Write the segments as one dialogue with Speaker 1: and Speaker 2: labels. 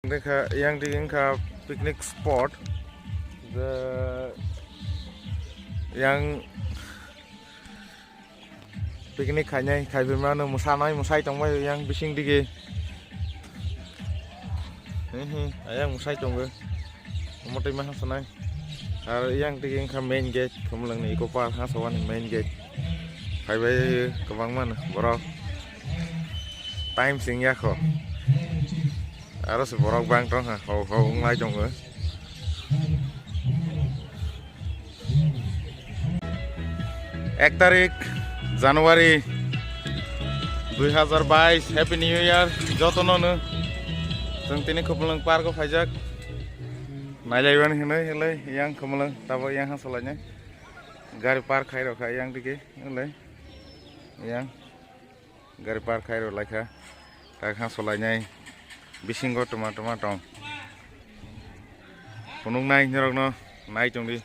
Speaker 1: Yang di picnic spot yang picnic kayaknya kayak mana musai tongba yang bising dige ayang musai tongba motor mah sanai yang dige main gate khumulwng ni eco park hasawan main gate kayak kebang mana borok time sing ya kok harus borok bang tong hau ngai tong 1 তারিখ জানুয়ারি 2022 happy new year যতনनो जों दिनै khumulwng पार्कआव फायजाक नायलायबानो हेलै yang khumulwng दाबो yang हासलायनाय गारि पार्क खायरखा yang दिगे हेलै yang गारि पार्क खायरो लायखा दा हासलायनाय बिसिंग टमा दं फुनुं नाय निरगनो नाय दंदि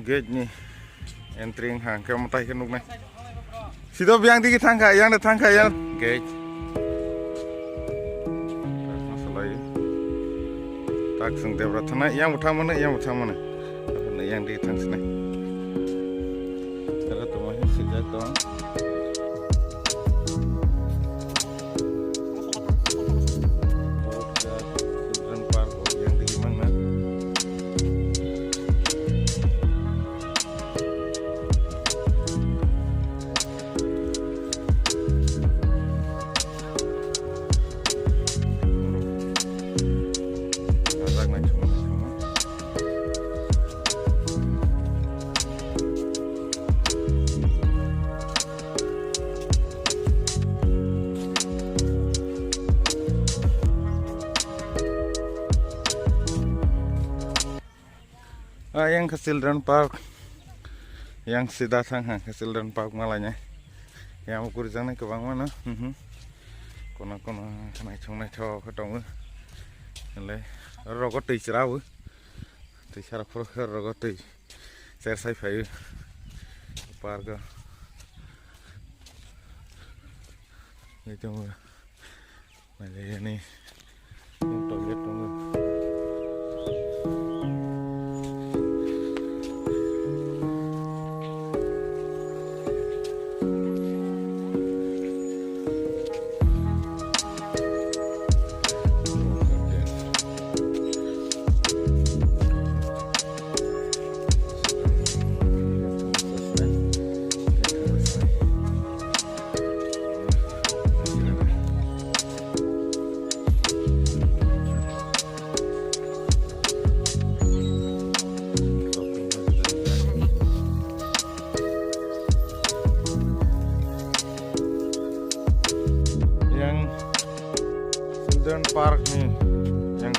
Speaker 1: gate ni entry hang ke motai ke nukne sido biang digi thangka yang gate masalai tak sing debra thana yang utha mana yang digi thangsne tara to mahi sejak to yang ke children park yang sida thang ke children park malanya yang ukur jangna kebang mana kono khanai chongnai tho khatong le rogo tei chrawo tei sara pro rogo tei ser sai phai park ni tong mai ni toilet tong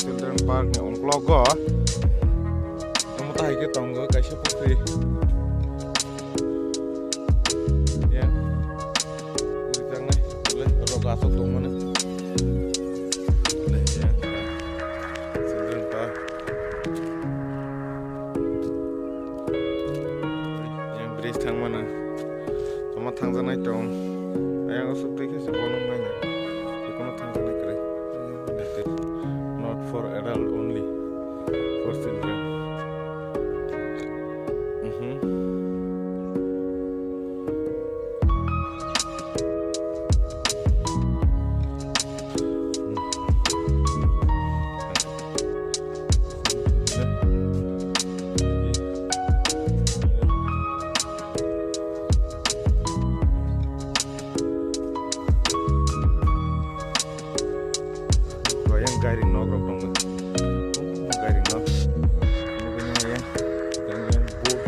Speaker 1: children park ni ongklogo mutai ke tonggo kaisa pukri ya uritang nai boleh rogo asok tong mana le ya children park yang bridge thang mana toma thang janai tong ayang asok teke se bonong nai kono thang janai kare not for adult only for children guiding no problem guiding no ya dengan board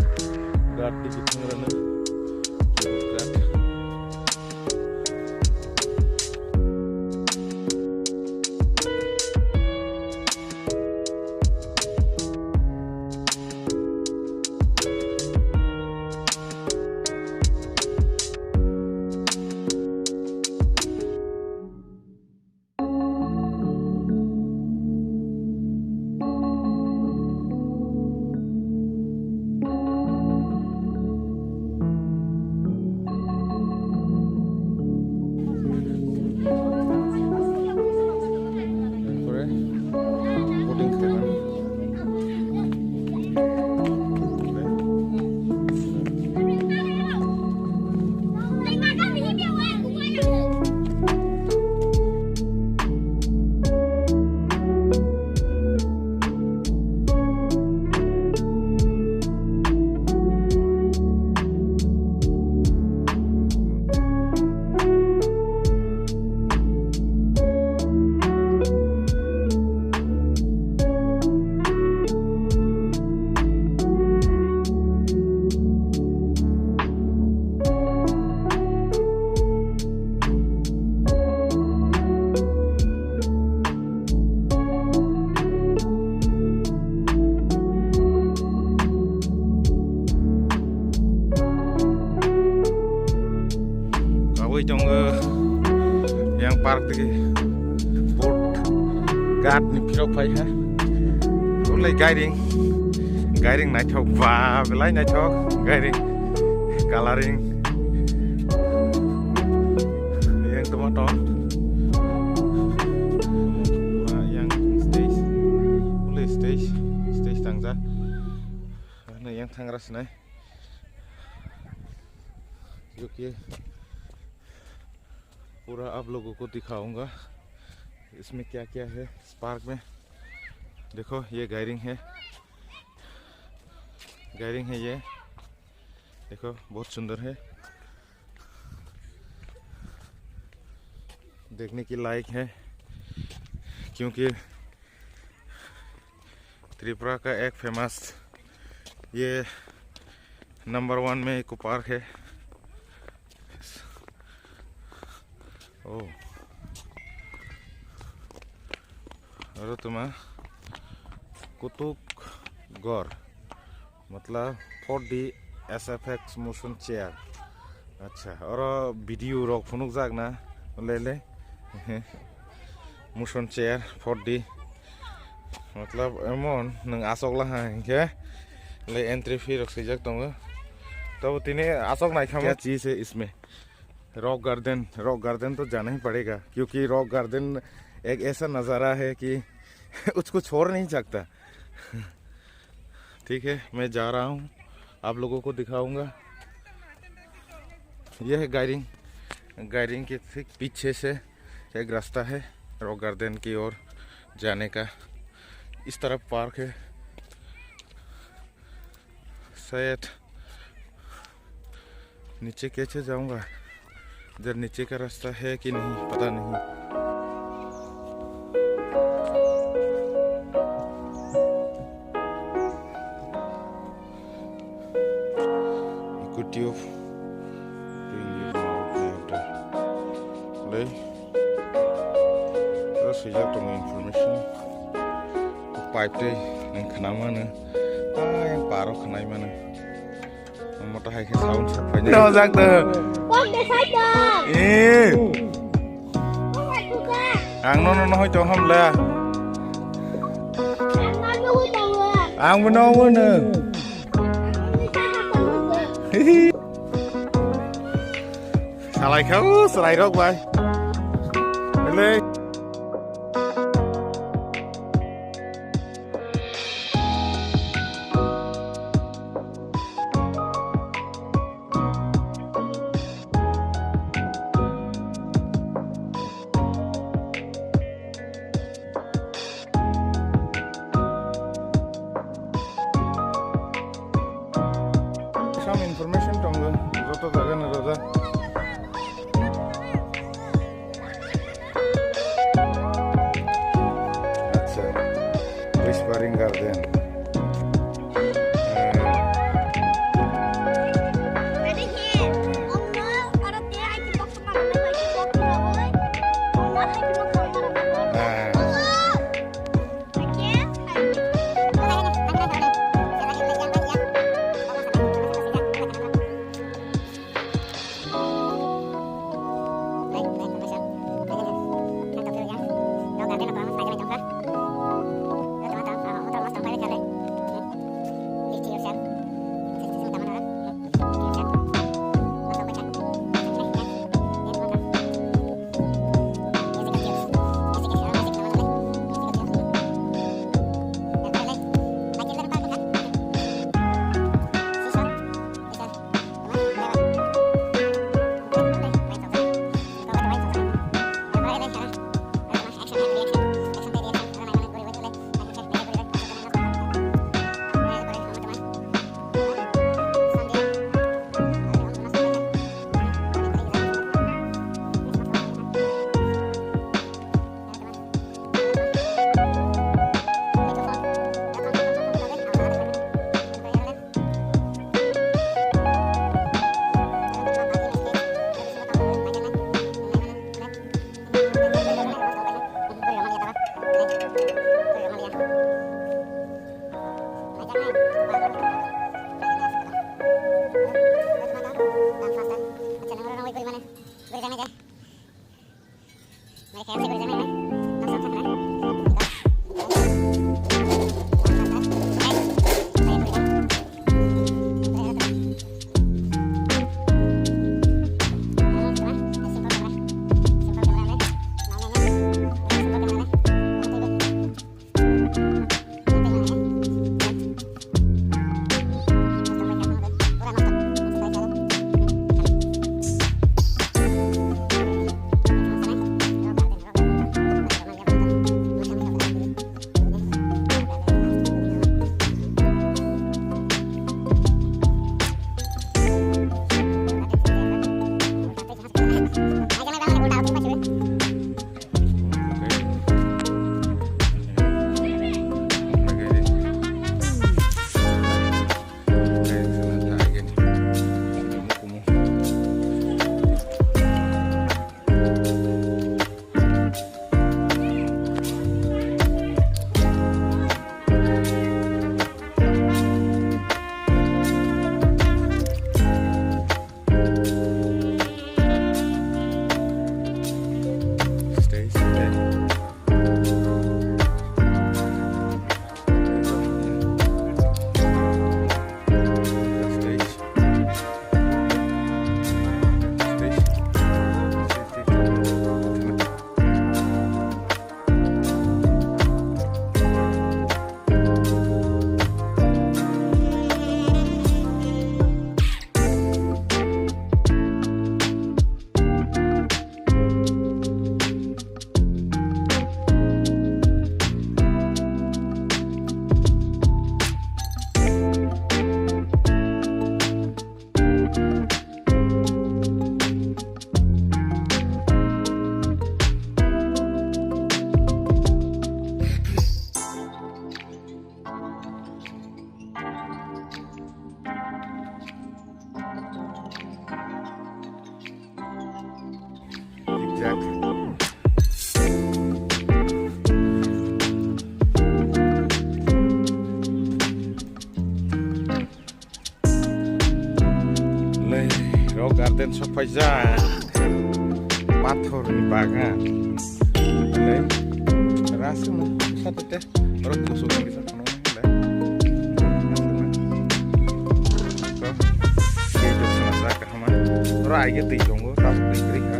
Speaker 1: guard di pinggirnya guard park tegi boat gat ni pirok pai ha ulai guiding naik thok ba belai naik thok guiding coloring yang tomato yang stage tangja này yang thang ras này क्योंकि पूरा आप लोगों को दिखाऊंगा इसमें क्या क्या है इस पार्क में। देखो ये गाइडिंग है ये देखो बहुत सुंदर है, देखने की लायक है क्योंकि त्रिपुरा का एक फेमस ये नंबर 1 में इको पार्क है। ओ और तुम्हारा कुतुक गौर मतलब 4D SFX मोशन चेयर। अच्छा और वीडियो रॉक फुनुक जागना ले ले मोशन चेयर 4D मतलब एमन नंग आसोगला है ले एंट्री फी रख सजक तो तब तिने आसोग नाइक क्या चीज़ है इसमें। रॉक गार्डन तो जाना ही पड़ेगा क्योंकि रॉक गार्डन एक ऐसा नज़ारा है कि उसको छोड़ नहीं सकता। ठीक है मैं जा रहा हूँ, आप लोगों को दिखाऊंगा। यह है गाइडिंग के ठीक पीछे से एक रास्ता है रॉक गार्डन की ओर जाने का। इस तरफ पार्क है, शायद नीचे कैसे जाऊंगा, इधर नीचे का रास्ता है कि नहीं पता नहीं। YouTube terus saja tunggu information pipe deh yang kena mana yang paruh kena mana motor hai ke sound banyak no zak tuh bang deh saja ang no hoi cho ham la ang no mana salai kau salai rok bay lên some information trong joto jaga na roja whispering garden garden sepaja pathor ni bagan le rasa mo satu teh orang tusuk bisa kono le ko itu sama ka hama rai ge ti jonggo ta ti kri ka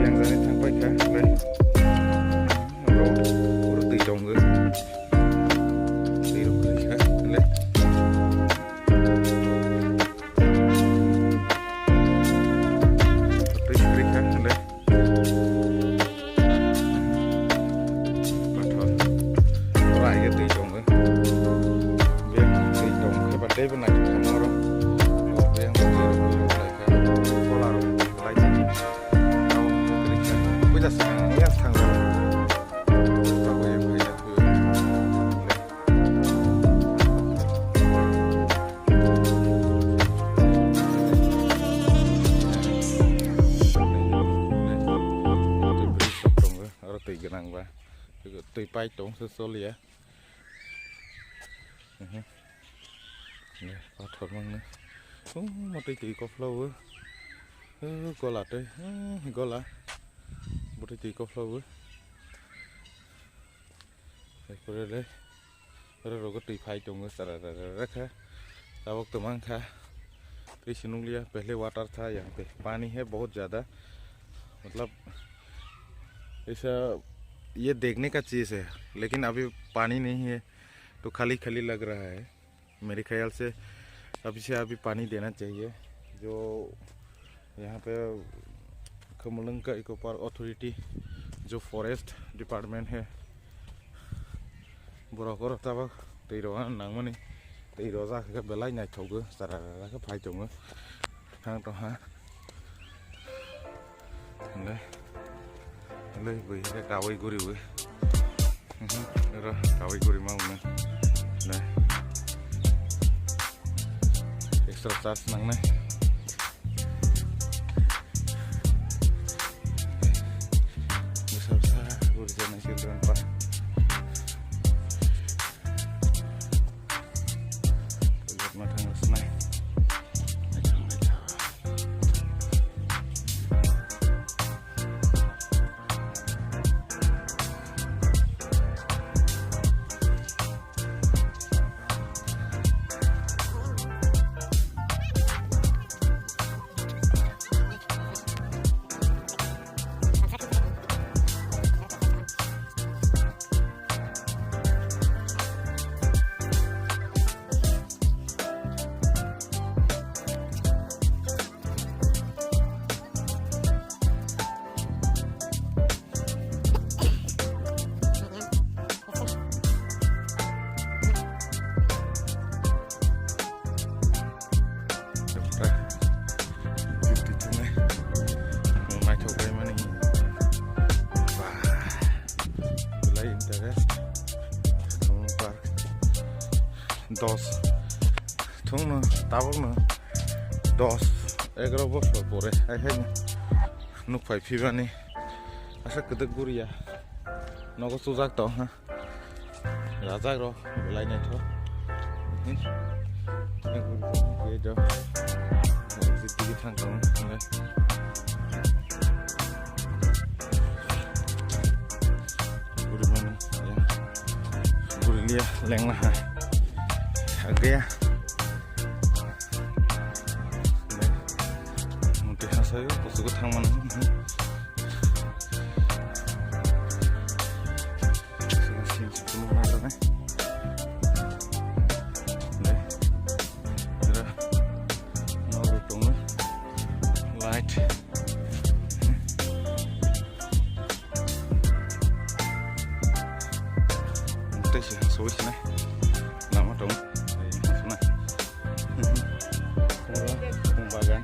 Speaker 1: yang jane sampai ka le ro ur ti jonggo ti ro kri ka le đây bên này chúng ta nó đâu bên lại cái cola rồi lại gì đâu bây giờ sang nhát thằng rồi cho bây giờ phải thử ở tùy cái năng và tùy bay trống sơ sơ lìa có thuật mang nữa một tí tí có flow có lạt đây có là một tí tí có flow đây có đây rồi có tùy phai trồng cái rất है तब वक्त मांग था तो सुन लिया पहले वाटर था यहाँ पे पानी है बहुत ज़्यादा मतलब ऐसा ये देखने का चीज़ है लेकिन अभी पानी नहीं है तो खाली खाली लग रहा है मेरे ख्याल से अभी से अभी पानी देना चाहिए जो यहाँ पे खमुलुंग का इको पार्क अथॉरिटी जो फॉरेस्ट डिपार्टमेंट है बरकर तब तैरो नांगमनि तैरो जाखो बेलाय नायथौगो साराखो फायदोङो थां दहा ले बै गावै गुरिबो र गावै गुरि मावनो ले exercise nang nih bisa urusan children pak lihat matang senai Park 10 thungno tabokno 10-11 bosor pore haino nukphai phibani asa kedak guria nogo sujak to ha rajak ro lainai tho ke jo jiti thang tong guri mana ya guri lia leng lah agak ya mungkin saya pusuk thang mana số này nằm ở trong số này không bagan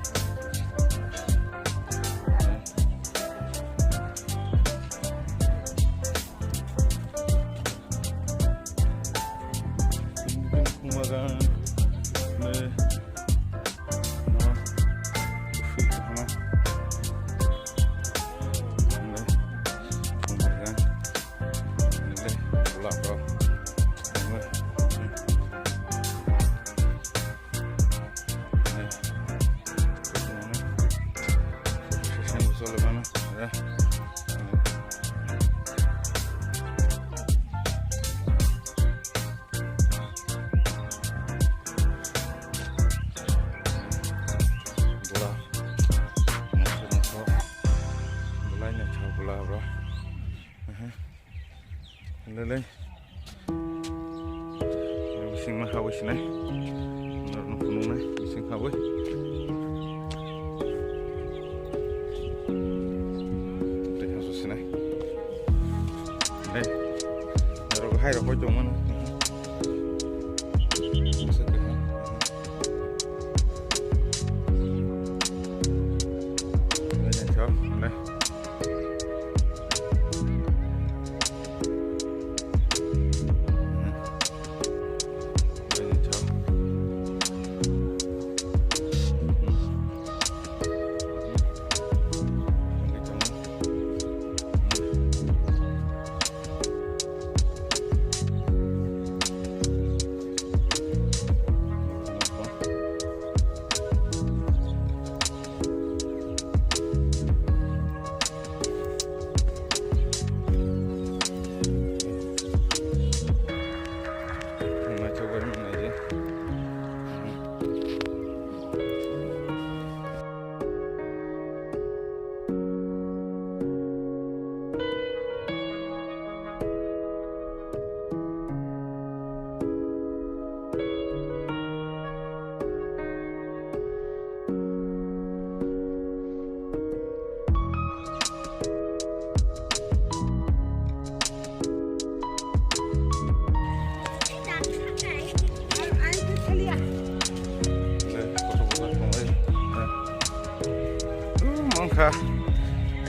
Speaker 1: lên sinh mà hao này nó phun này sinh hao ấy đây hao số này đây rồi hai rồi coi chồng nó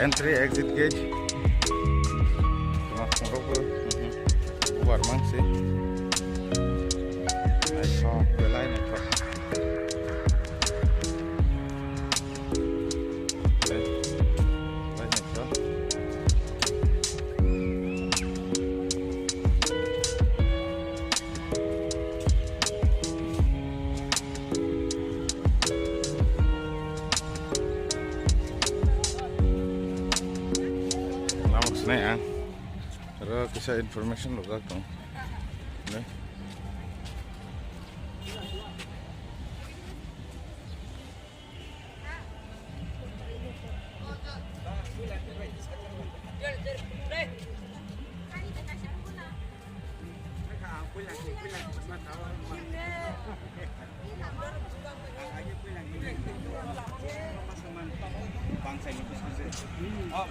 Speaker 1: entry exit gate cuma ngorok buat mang sih naik belai naik này à rồi cái xe information được các đấy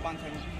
Speaker 1: bangsa ini